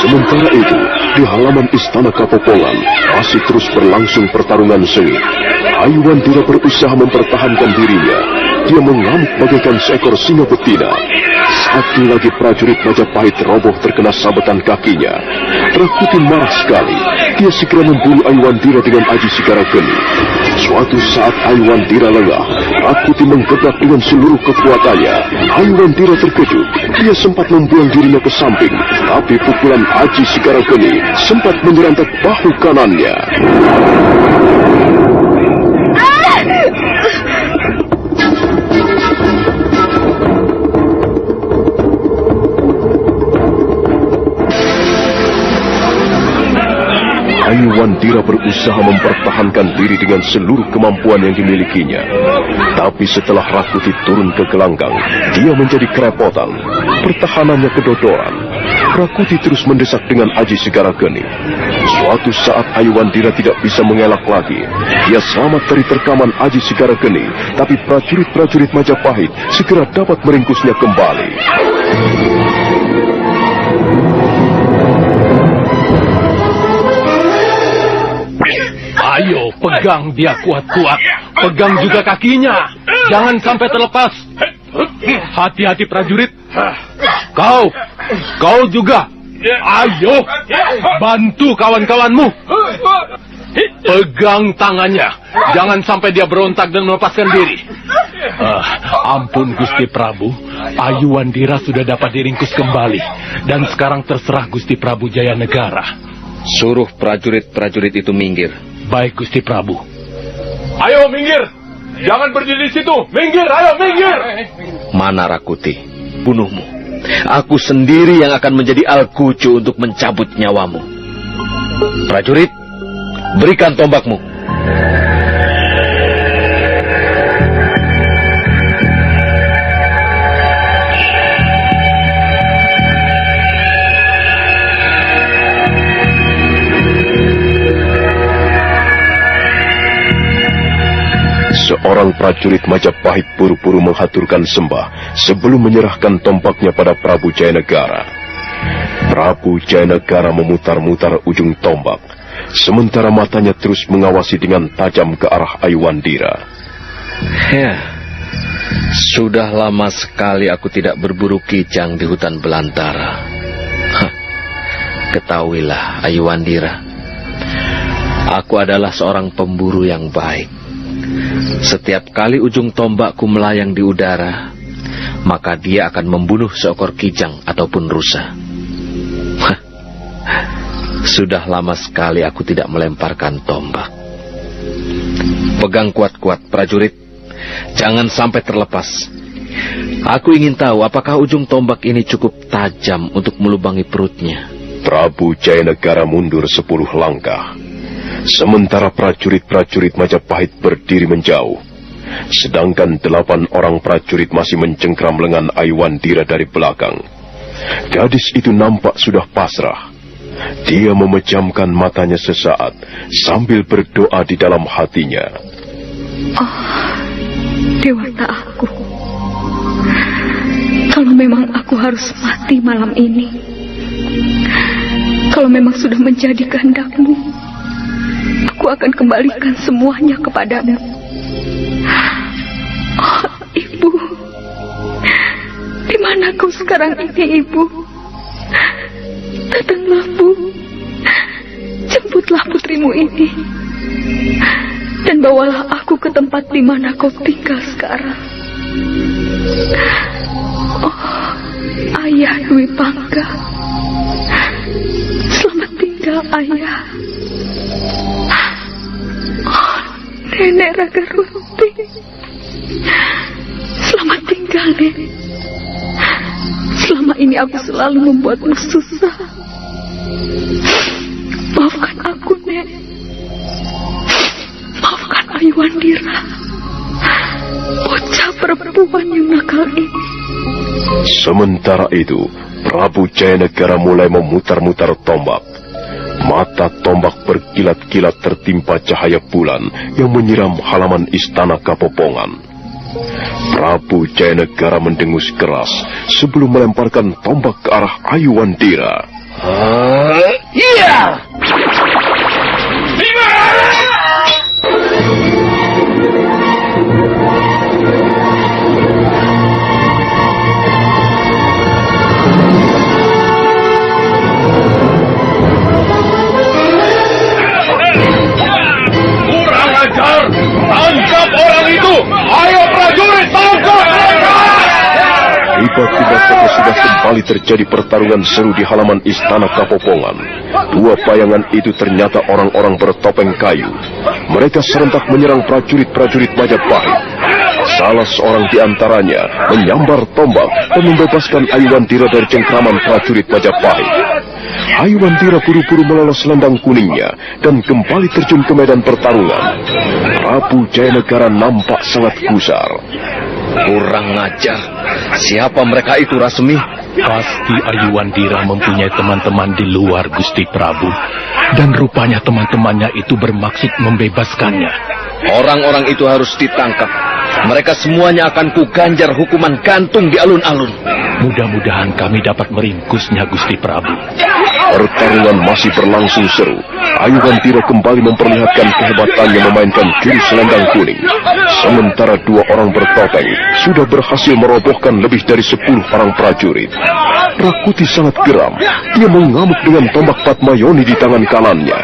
Sementara itu, di halaman istana Kapopongan masih terus berlangsung pertarungan sengit. Aiwandira berusaha mempertahankan dirinya. Dia mengamuk bagaikan seekor singa betina. Satu lagi prajurit Majapahit roboh terkena sabetan kakinya. Rakuti marah sekali. Dia segera membunuh Aiwandira dengan aji Sikarageni. Suatu saat Aiwandira lengah, Rakuti menggebrak dengan seluruh kekuatannya. Aiwandira terkejut. Dia sempat membuang dirinya ke samping, tapi pukulan aji Sikarageni sempat menyerempet bahu kanannya. Aiwandira berusaha mempertahankan diri dengan seluruh kemampuan yang dimilikinya. Tapi setelah Rakuti turun ke gelanggang, dia menjadi kerepotan. Pertahanannya kedodoran. Rakuti terus mendesak dengan aji Sikarageni. Suatu saat Aiwandira tidak bisa mengelak lagi. Dia selamat dari terkaman aji Sikarageni, tapi prajurit-prajurit Majapahit segera dapat meringkusnya kembali. Ayo, pegang dia kuat-kuat. Pegang juga kakinya. Jangan sampai terlepas. Hati-hati prajurit. Kau juga. Ayo, bantu kawan-kawanmu. Pegang tangannya. Jangan sampai dia berontak dan melepaskan diri. Ampun Gusti Prabu. Aiwandira sudah dapat diringkus kembali. Dan sekarang terserah Gusti Prabu Jayanegara. Suruh prajurit-prajurit itu minggir. Baik Gusti Prabu. Ayo minggir. Jangan berdiri di situ. Minggir, ayo minggir. Mana Rakuti? Bunuhmu. Aku sendiri yang akan menjadi alkucu untuk mencabut nyawamu. Prajurit, berikan tombakmu. Seorang prajurit Majapahit buru-buru menghaturkan sembah sebelum menyerahkan tombaknya pada Prabu Jayanegara. Prabu Jayanegara memutar-mutar ujung tombak, sementara matanya terus mengawasi dengan tajam ke arah Aiwandira. Sudah lama sekali aku tidak berburu kijang di hutan belantara. Ketahuilah Aiwandira, aku adalah seorang pemburu yang baik. Setiap kali ujung tombakku melayang di udara, maka dia akan membunuh seekor kijang ataupun rusa. Sudah lama sekali aku tidak melemparkan tombak. Pegang kuat-kuat prajurit, jangan sampai terlepas. Aku ingin tahu apakah ujung tombak ini cukup tajam untuk melubangi perutnya. Prabu Jayanegara mundur 10 langkah. Sementara prajurit-prajurit Majapahit berdiri menjauh, sedangkan 8 orang prajurit masih mencengkram lengan Aiwandira dari belakang. Gadis itu nampak sudah pasrah. Dia memejamkan matanya sesaat sambil berdoa di dalam hatinya. Oh, dewata aku. Kalau memang aku harus mati malam ini, kalau memang sudah menjadi kehendakmu, aku akan kembalikan semuanya kepadamu. Oh, Ibu. Di mana kau sekarang ini, Ibu? Datanglah, Bu. Jemputlah putrimu ini. Dan bawalah aku ke tempat di mana kau tinggal sekarang. Oh, Ayah Dwi Pangga. Selamat tinggal, Ayah. Nenek Ragarwati, selamat tinggal, Nenek. Selama ini aku selalu membuatmu susah. Maafkan aku, Nek. Maafkan Aiwandira, bocah perempuan yang nakal ini. Sementara itu, Prabu Jayanegara mulai memutar-mutar tombak. Mata tombak berkilat-kilat tertimpa cahaya bulan yang menyiram halaman istana Kapopongan. Prabu Jayanegara mendengus keras sebelum melemparkan tombak ke arah Aiwandira. Iya! Kurang ajar! Tangkap orang itu! Ayo prajurit, tangkap mereka! Tiba-tiba saja sudah kembali terjadi pertarungan seru di halaman istana Kapopongan. Dua bayangan itu ternyata orang-orang bertopeng kayu. Mereka serentak menyerang prajurit-prajurit Majapahit. Salah seorang di antaranya menyambar tombak dan membebaskan Aiwandira dari cengkraman prajurit Majapahit. Aiwandira buru-buru melolos selendang kuningnya dan kembali terjun ke medan pertarungan. Prabu Jayanegara nampak sangat gusar. Kurang ajar. Siapa mereka itu, Rasmi? Pasti Aiwandira mempunyai teman-teman di luar, Gusti Prabu. Dan rupanya teman-temannya itu bermaksud membebaskannya. Orang-orang itu harus ditangkap. Mereka semuanya akan kuganjar hukuman gantung di alun-alun. Mudah-mudahan kami dapat meringkusnya, Gusti Prabu. Pertarungan masih berlangsung seru. Aiwandira kembali memperlihatkan kehebatannya memainkan jurus selendang kuning. Sementara dua orang bertopeng sudah berhasil merobohkan lebih dari 10 orang prajurit. Rakuti sangat geram. Dia mengamuk dengan tombak Patmayoni di tangan kanannya.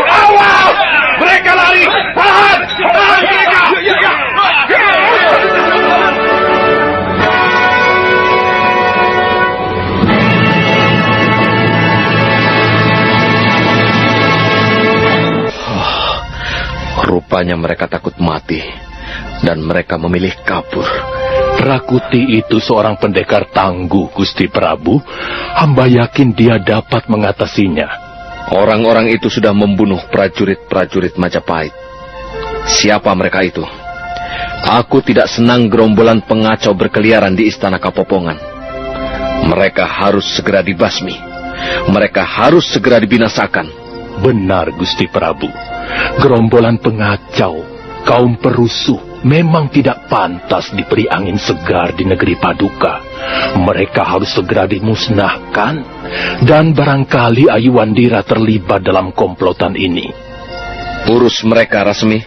Awas! Mereka lari! Tahan! Tahan mereka! Rupanya mereka takut mati dan mereka memilih kabur. Rakuti itu seorang pendekar tangguh, Gusti Prabu. Hamba yakin dia dapat mengatasinya. Orang-orang itu sudah membunuh prajurit-prajurit Majapahit. Siapa mereka itu? Aku tidak senang gerombolan pengacau berkeliaran di istana Kapopongan. Mereka harus segera dibasmi. Mereka harus segera dibinasakan. Benar, Gusti Prabu. Gerombolan pengacau, kaum perusuh, memang tidak pantas diberi angin segar di negeri Paduka. Mereka harus segera dimusnahkan. Dan barangkali Aiwandira terlibat dalam komplotan ini. Urus mereka, Rasmi.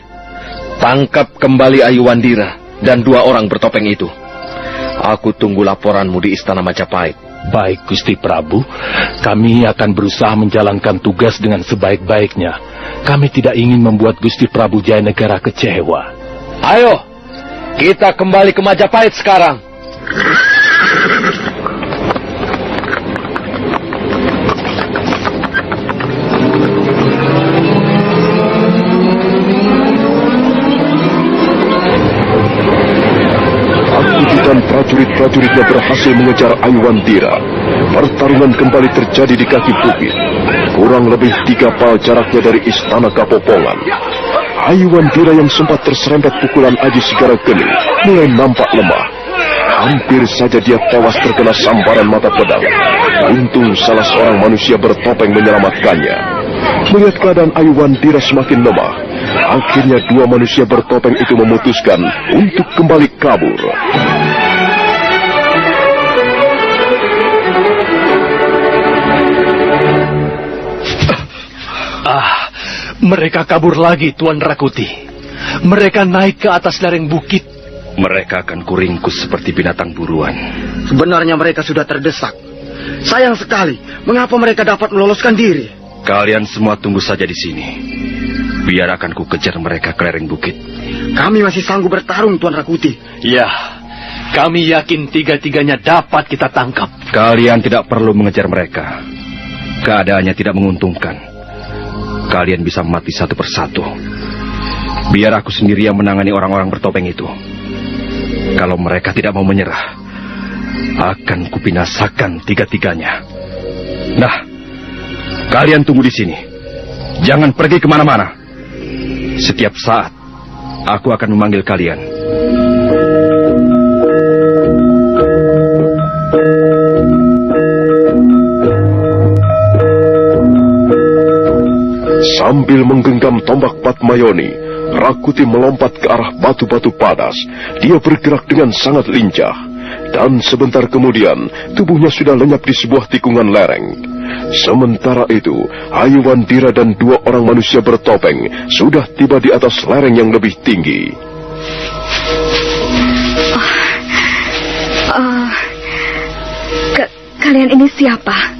Tangkap kembali Aiwandira dan dua orang bertopeng itu. Aku tunggu laporanmu di istana Majapahit. Baik, Gusti Prabu. Kami akan berusaha menjalankan tugas dengan sebaik-baiknya. Kami tidak ingin membuat Gusti Prabu Jayanegara kecewa. Ayo, kita kembali ke Majapahit sekarang. Dan prajurit-prajuritnya berhasil mengejar Aiwandira. Pertarungan kembali terjadi di kaki bukit. Kurang lebih 3 pal jaraknya dari istana Kapopongan. Aiwandira yang sempat terserempet pukulan Aji Sigara Geni mulai nampak lemah. Hampir saja dia tewas terkena sambaran mata pedang. Untung salah seorang manusia bertopeng menyelamatkannya. Melihat keadaan Aiwandira semakin lemah, akhirnya 2 manusia bertopeng itu memutuskan untuk kembali kabur. Mereka kabur lagi, Tuan Rakuti. Mereka naik ke atas lereng bukit. Mereka akan kuringkus seperti binatang buruan. Sebenarnya mereka sudah terdesak. Sayang sekali, mengapa mereka dapat meloloskan diri? Kalian semua tunggu saja di sini. Biar akan ku kejar mereka ke lereng bukit. Kami masih sanggup bertarung, Tuan Rakuti. Ya, kami yakin 3-3-nya dapat kita tangkap. Kalian tidak perlu mengejar mereka. Keadaannya tidak menguntungkan. Kalian bisa mati satu persatu. Biar aku sendiri yang menangani orang-orang bertopeng itu. Kalau mereka tidak mau menyerah, akan kupinasakan 3-3-nya. Nah, kalian tunggu di sini. Jangan pergi kemana-mana. Setiap saat, aku akan memanggil kalian. Sambil menggenggam tombak Patmayoni, Rakuti melompat ke arah batu-batu padas. Dia bergerak dengan sangat lincah. Dan sebentar kemudian, tubuhnya sudah lenyap di sebuah tikungan lereng. Sementara itu, Ayuwandira dan 2 orang manusia bertopeng sudah tiba di atas lereng yang lebih tinggi. Kalian ini siapa?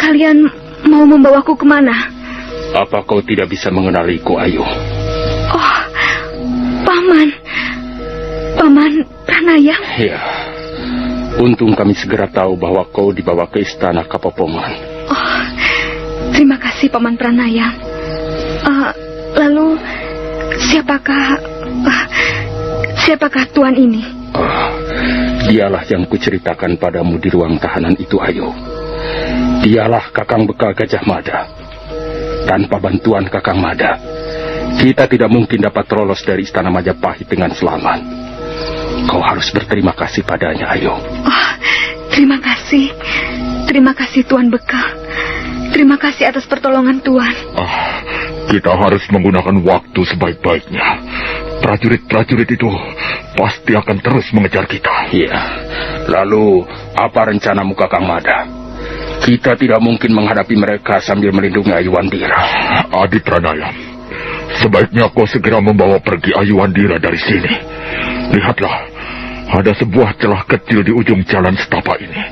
Kalian mau membawaku kemana? Apa kau tidak bisa mengenaliku, Ayu? Oh, Paman Pranayam. Ya, untung kami segera tahu bahwa kau dibawa ke istana Kapopongan. Oh, terima kasih Paman Pranayam. Lalu siapakah tuan ini? Dialah yang kuceritakan padamu di ruang tahanan itu, Ayu. Dialah Kakang Bekal Gajah Mada. Tanpa bantuan Kakang Mada, kita tidak mungkin dapat lolos dari istana Majapahit dengan selamat. Kau harus berterima kasih padanya, Ayu. Oh, terima kasih. Terima kasih Tuan Bekal. Terima kasih atas pertolongan Tuan. Kita harus menggunakan waktu sebaik-baiknya. Prajurit-prajurit itu pasti akan terus mengejar kita. Iya. Lalu, apa rencanamu, Kakang Mada? Kita tidak mungkin menghadapi mereka sambil melindungi Ayuwandira. Adi Pranayam, sebaiknya kau segera membawa pergi Ayuwandira dari sini. Lihatlah, ada sebuah celah kecil di ujung jalan setapak ini.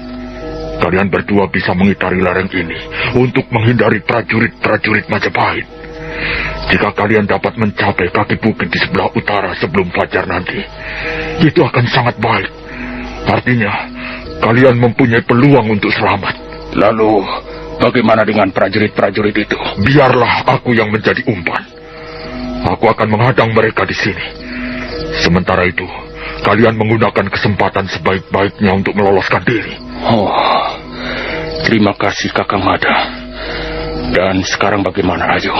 Kalian berdua bisa mengitari lereng ini untuk menghindari prajurit-prajurit Majapahit. Jika kalian dapat mencapai kaki bukit di sebelah utara sebelum fajar nanti, itu akan sangat baik. Artinya, kalian mempunyai peluang untuk selamat. Lalu, bagaimana dengan prajurit-prajurit itu? Biarlah aku yang menjadi umpan. Aku akan menghadang mereka di sini. Sementara itu, kalian menggunakan kesempatan sebaik-baiknya untuk meloloskan diri. Oh, terima kasih Kakang Mada. Dan sekarang bagaimana, Ayu?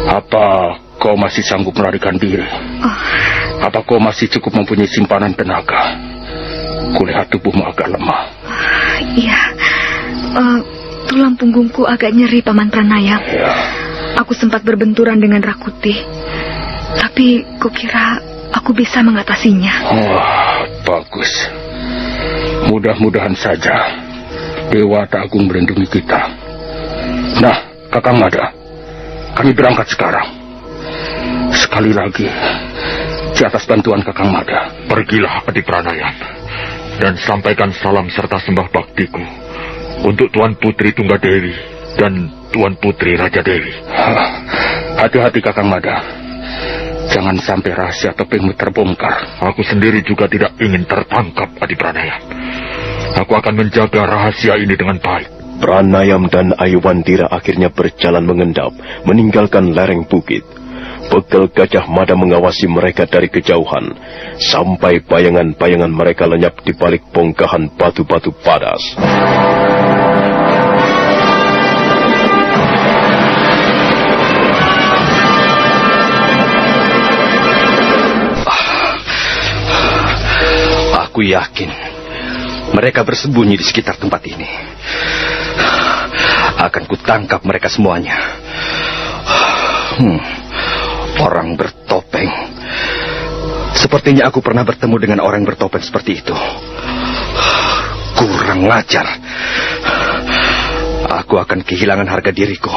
Apa kau masih sanggup melarikan diri? Apa kau masih cukup mempunyai simpanan tenaga? Kulihat tubuhmu agak lemah. Iya, tulang punggungku agak nyeri, Paman Pranayam. Ya. Aku sempat berbenturan dengan Rakuti, tapi kukira aku bisa mengatasinya. Oh, bagus. Mudah-mudahan saja Dewata Agung melindungi kita. Nah, Kakang Mada, kami berangkat sekarang. Sekali lagi, di atas bantuan Kakang Mada. Pergilah, Adi Pranayam, dan sampaikan salam serta sembah baktiku untuk Tuan Putri Tunggadewi dan Tuan Putri Raja Dewi. Hati-hati Kakang Mada. Jangan sampai rahasia topengmu terbongkar. Aku sendiri juga tidak ingin tertangkap, Adi Pranayam. Aku akan menjaga rahasia ini dengan baik. Pranayam dan Ayuwandira akhirnya berjalan mengendap, meninggalkan lereng bukit. Bekal Gajah Mada mengawasi mereka dari kejauhan, sampai bayangan-bayangan mereka lenyap di balik bongkahan batu-batu padas. Aku yakin mereka bersembunyi di sekitar tempat ini. Akan kutangkap mereka semuanya. Orang bertopeng. Sepertinya aku pernah bertemu dengan orang bertopeng seperti itu. Kurang ajar. Aku akan kehilangan harga diriku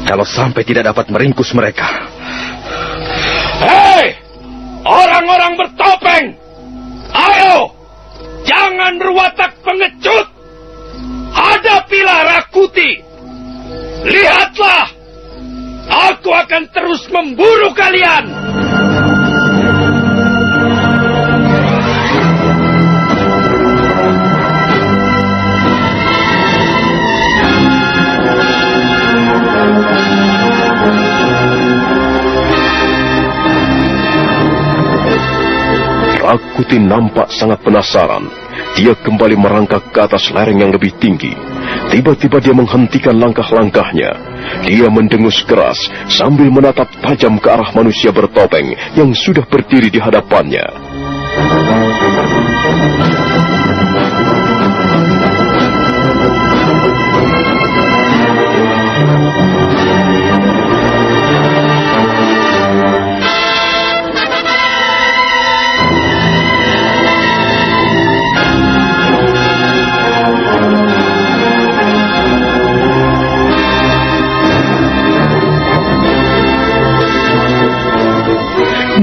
kalau sampai tidak dapat meringkus mereka. Hei! Orang-orang bertopeng! Ayo, jangan berwatak pengecut. Hadapilah Rakuti. Lihatlah, aku akan terus memburu kalian. Rakuti nampak sangat penasaran. Dia kembali merangkak ke atas lereng yang lebih tinggi. Tiba-tiba dia menghentikan langkah-langkahnya. Dia mendengus keras sambil menatap tajam ke arah manusia bertopeng yang sudah berdiri di hadapannya.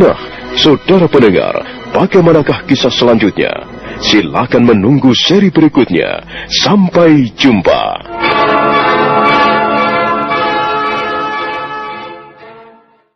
Nah, saudara pendengar, bagaimanakah kisah selanjutnya? Silakan menunggu seri berikutnya. Sampai jumpa.